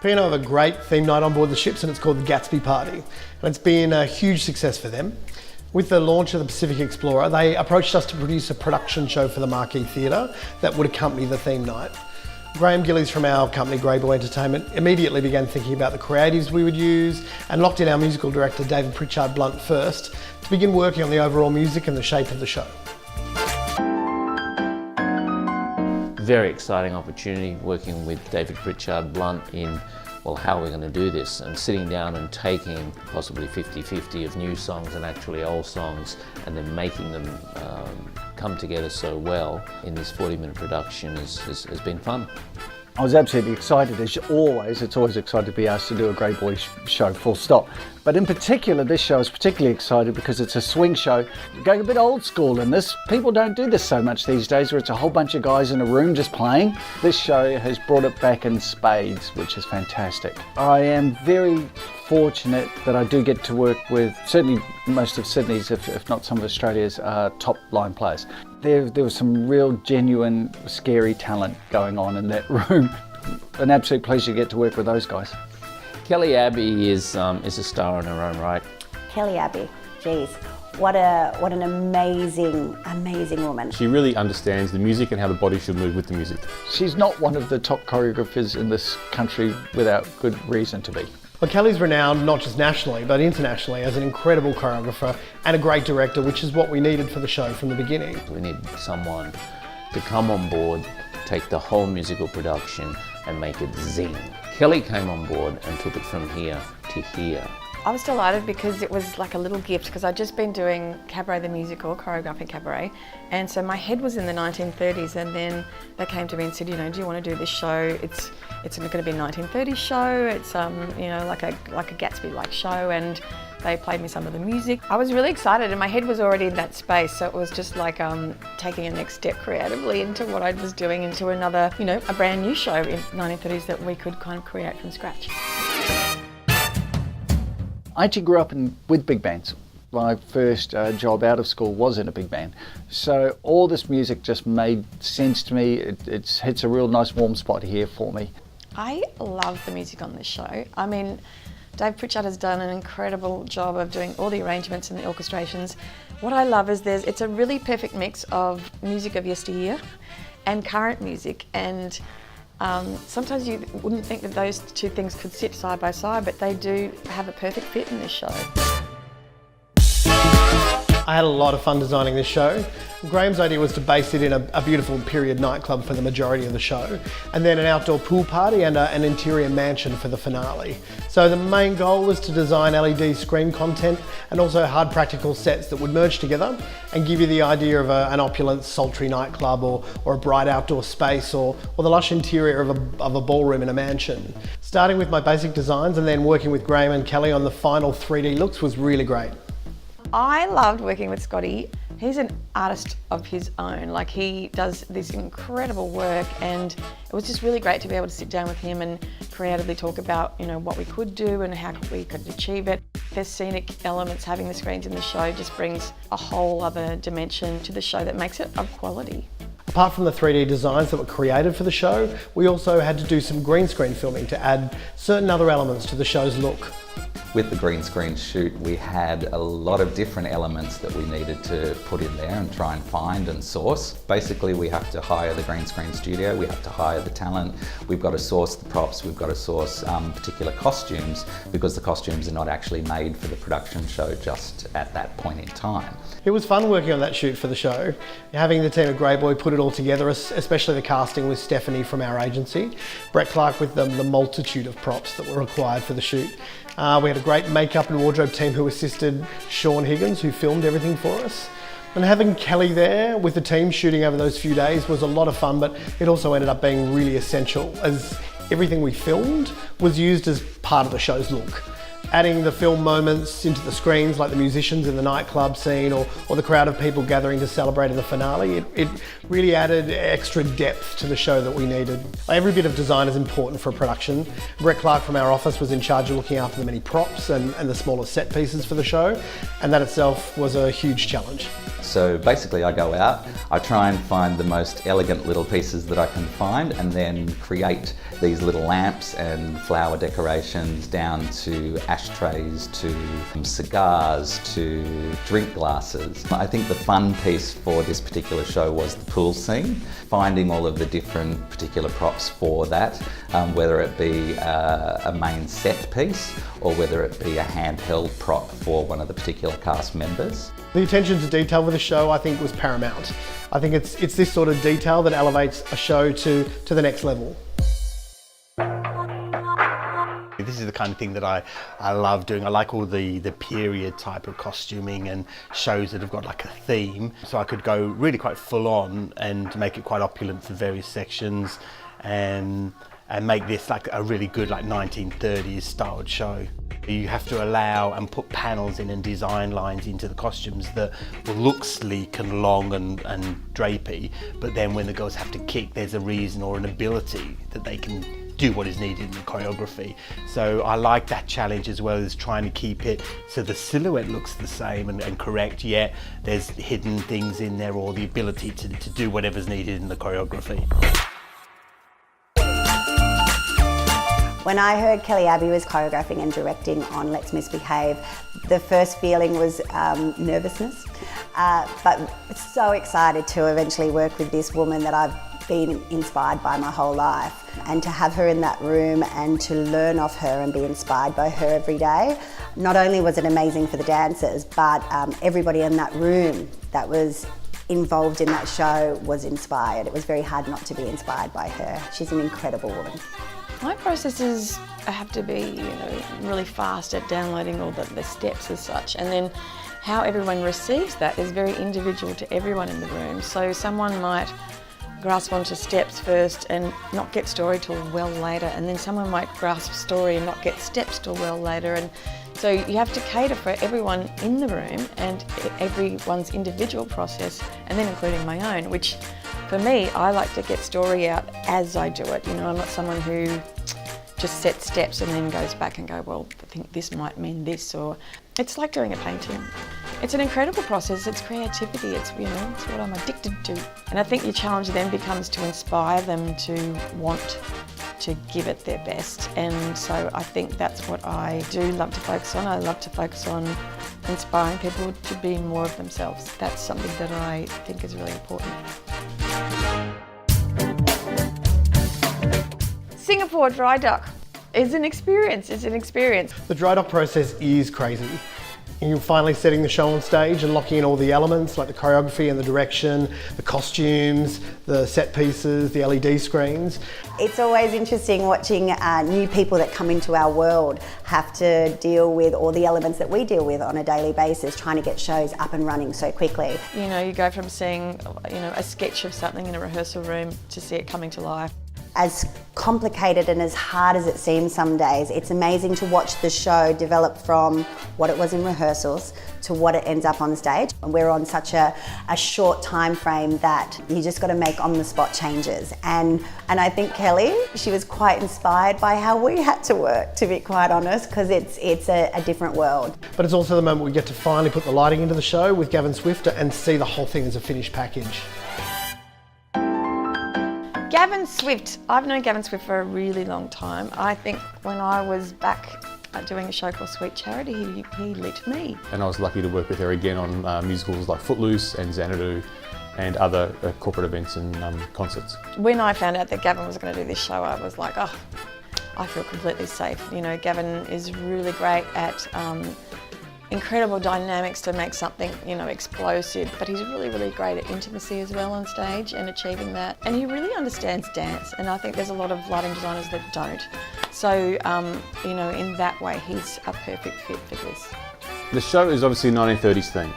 P&O have a great theme night on board the ships and it's called the GATSBY Party. And it's been a huge success for them. With the launch of the Pacific Explorer, they approached us to produce a production show for the Marquee Theatre that would accompany the theme night. Graham Gillies from our company, Grayboy Entertainment, immediately began thinking about the creatives we would use and locked in our musical director, David Pritchard-Blunt, first to begin working on the overall music and the shape of the show. Very exciting opportunity working with David Pritchard-Blunt in, well, how we're going to do this, and sitting down and taking possibly 50-50 of new songs and actually old songs and then making them come together so well in this 40-minute production has been fun. I was absolutely excited, as always. It's always exciting to be asked to do a Grayboy show, full stop. But in particular, this show is particularly excited because it's a swing show. We're going a bit old school in this. People don't do this so much these days, where it's a whole bunch of guys in a room just playing. This show has brought it back in spades, which is fantastic. I am very fortunate that I do get to work with certainly most of Sydney's, if not some of Australia's top line players. There was some real genuine scary talent going on in that room. An absolute pleasure to get to work with those guys. Kelly Abbey is a star in her own right. Kelly Abbey, geez, what an amazing woman. She really understands the music and how the body should move with the music. She's not one of the top choreographers in this country without good reason to be. Well, Kelly's renowned not just nationally but internationally as an incredible choreographer and a great director, which is what we needed for the show from the beginning. We need someone to come on board, take the whole musical production and make it zing. Kelly came on board and took it from here to here. I was delighted because it was like a little gift, because I'd just been doing Cabaret the musical, choreographing Cabaret, and so my head was in the 1930s, and then they came to me and said, you know, do you want to do this show? It's going to be a 1930s show. It's you know, like a Gatsby-like show, and they played me some of the music. I was really excited, and my head was already in that space, so it was just like taking a next step creatively into what I was doing, into another, you know, a brand new show in 1930s that we could kind of create from scratch. I actually grew up with big bands. My first job out of school was in a big band. So all this music just made sense to me. It hits a real nice warm spot here for me. I love the music on this show. I mean, Dave Pritchard has done an incredible job of doing all the arrangements and the orchestrations. What I love is it's a really perfect mix of music of yesteryear and current music, and sometimes you wouldn't think that those two things could sit side by side, but they do have a perfect fit in this show. I had a lot of fun designing this show. Graham's idea was to base it in a beautiful period nightclub for the majority of the show, and then an outdoor pool party and an interior mansion for the finale. So the main goal was to design LED screen content and also hard practical sets that would merge together and give you the idea of an opulent, sultry nightclub or a bright outdoor space or the lush interior of a ballroom in a mansion. Starting with my basic designs and then working with Graham and Kelly on the final 3D looks was really great. I loved working with Scotty. He's an artist of his own. Like, he does this incredible work, and it was just really great to be able to sit down with him and creatively talk about, you know, what we could do and how we could achieve it. There's scenic elements. Having the screens in the show just brings a whole other dimension to the show that makes it of quality. Apart from the 3D designs that were created for the show, we also had to do some green screen filming to add certain other elements to the show's look. With the green screen shoot, we had a lot of different elements that we needed to put in there and try and find and source. Basically, we have to hire the green screen studio, we have to hire the talent, we've got to source the props, we've got to source particular costumes, because the costumes are not actually made for the production show just at that point in time. It was fun working on that shoot for the show. Having the team at Grayboy put it all together, especially the casting with Stephanie from our agency, Brett Clark with the multitude of props that were required for the shoot. We had a great makeup and wardrobe team who assisted Sean Higgins, who filmed everything for us. And having Kelly there with the team shooting over those few days was a lot of fun, but it also ended up being really essential, as everything we filmed was used as part of the show's look. Adding the film moments into the screens, like the musicians in the nightclub scene or the crowd of people gathering to celebrate in the finale, it really added extra depth to the show that we needed. Every bit of design is important for a production. Brett Clark from our office was in charge of looking after the many props and the smaller set pieces for the show, and that itself was a huge challenge. So basically I go out, I try and find the most elegant little pieces that I can find and then create these little lamps and flower decorations down to ashtrays, to cigars, to drink glasses. I think the fun piece for this particular show was the pool scene, finding all of the different particular props for that, whether it be a main set piece or whether it be a handheld prop for one of the particular cast members. The attention to detail with the show, I think, was paramount. I think it's this sort of detail that elevates a show to the next level. This is the kind of thing that I love doing. I like all the period type of costuming and shows that have got like a theme. So I could go really quite full on and make it quite opulent for various sections and make this like a really good like 1930s styled show. You have to allow and put panels in and design lines into the costumes that will look sleek and long and drapey, but then when the girls have to kick, there's a reason or an ability that they can do what is needed in the choreography. So I like that challenge, as well as trying to keep it so the silhouette looks the same and correct, yet there's hidden things in there or the ability to do whatever's needed in the choreography. When I heard Kelly Abbey was choreographing and directing on Let's Misbehave, the first feeling was nervousness, but so excited to eventually work with this woman that I've been inspired by my whole life. And to have her in that room and to learn off her and be inspired by her every day, not only was it amazing for the dancers, but everybody in that room that was involved in that show was inspired. It was very hard not to be inspired by her. She's an incredible woman. My processes have to be, really fast at downloading all the steps as such, and then how everyone receives that is very individual to everyone in the room. So someone might grasp onto steps first and not get story till well later, and then someone might grasp story and not get steps till well later, and so you have to cater for everyone in the room and everyone's individual process, and then including my own, which for me, I like to get story out as I do it. I'm not someone who just sets steps and then goes back and go, well, I think this might mean this, or it's like doing a painting. It's an incredible process, it's creativity, it's what I'm addicted to. And I think your challenge then becomes to inspire them to want to give it their best. And so I think that's what I do love to focus on. I love to focus on inspiring people to be more of themselves. That's something that I think is really important. Singapore dry dock is an experience. It's an experience. The dry dock process is crazy. You're finally setting the show on stage and locking in all the elements like the choreography and the direction, the costumes, the set pieces, the LED screens. It's always interesting watching new people that come into our world have to deal with all the elements that we deal with on a daily basis, trying to get shows up and running so quickly. You go from seeing a sketch of something in a rehearsal room to see it coming to life. As complicated and as hard as it seems some days, it's amazing to watch the show develop from what it was in rehearsals to what it ends up on stage. And we're on such a short time frame that you just got to make on-the-spot changes. And I think Kelly, she was quite inspired by how we had to work, to be quite honest, because it's a different world. But it's also the moment we get to finally put the lighting into the show with Gavin Swift and see the whole thing as a finished package. Gavin Swift. I've known Gavin Swift for a really long time. I think when I was back doing a show called Sweet Charity, he lit me. And I was lucky to work with her again on musicals like Footloose and Xanadu and other corporate events and concerts. When I found out that Gavin was going to do this show, I was like, oh, I feel completely safe. Gavin is really great at incredible dynamics to make something, explosive, but he's really, really great at intimacy as well on stage and achieving that. And he really understands dance, and I think there's a lot of lighting designers that don't. So, in that way, he's a perfect fit for this. The show is obviously a 1930s theme,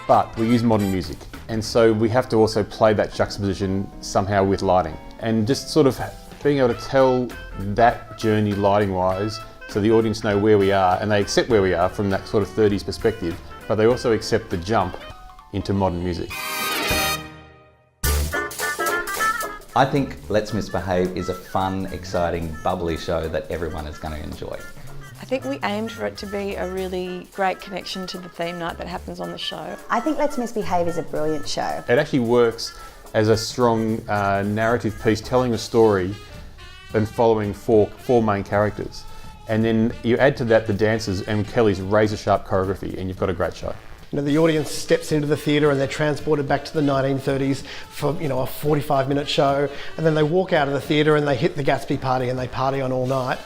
but we use modern music, and so we have to also play that juxtaposition somehow with lighting, and just sort of being able to tell that journey lighting-wise So the audience know where we are, and they accept where we are from that sort of 30s perspective, but they also accept the jump into modern music. I think Let's Misbehave is a fun, exciting, bubbly show that everyone is going to enjoy. I think we aimed for it to be a really great connection to the theme night that happens on the show. I think Let's Misbehave is a brilliant show. It actually works as a strong narrative piece, telling a story and following four main characters. And then you add to that the dancers and Kelly's razor-sharp choreography, and you've got a great show. You know, the audience steps into the theatre and they're transported back to the 1930s for, you know, a 45-minute show, and then they walk out of the theatre and they hit the Gatsby party and they party on all night.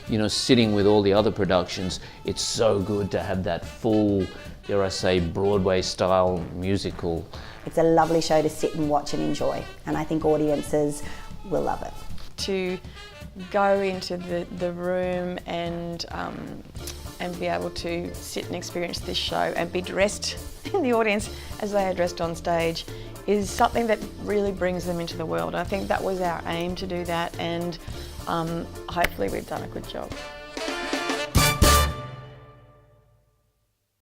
You know, sitting with all the other productions, it's so good to have that full, dare I say, Broadway-style musical. It's a lovely show to sit and watch and enjoy, and I think audiences will love it. To go into the room and be able to sit and experience this show and be dressed in the audience as they are dressed on stage is something that really brings them into the world. I think that was our aim, to do that, and hopefully we've done a good job.